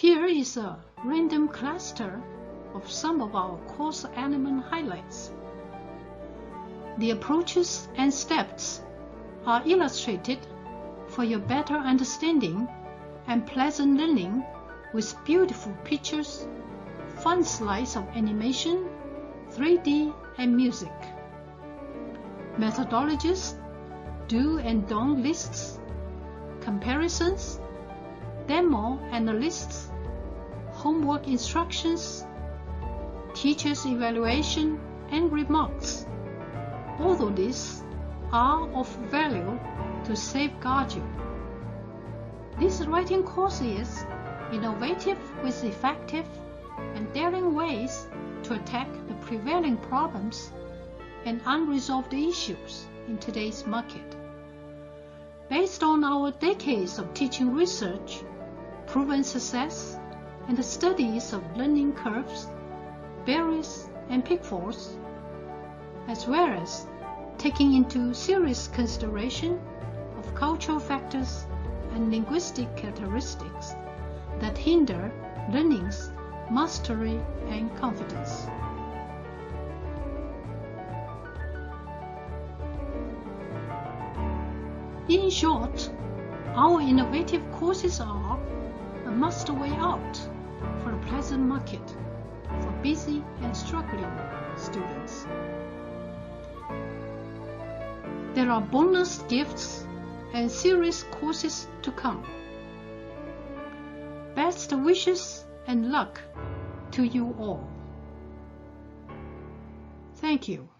Here is a random cluster of some of our course element highlights. The approaches and steps are illustrated for your better understanding and pleasant learning with beautiful pictures, fun slides of animation, 3D and music. Methodologies, do and don't lists, comparisons, demo and lists, homework instructions, teacher's evaluation and remarks. All of these are of value to safeguard you. This writing course is innovative with effective and daring ways to attack the prevailing problems and unresolved issues in today's market. Based on our decades of teaching research, proven success, and the studies of learning curves, barriers, and pitfalls, as well as taking into serious consideration of cultural factors and linguistic characteristics that hinder learning's mastery and confidence. In short, our innovative courses are a must way out for a pleasant market for busy and struggling students. There are bonus gifts and series courses to come. Best wishes and luck to you all. Thank you.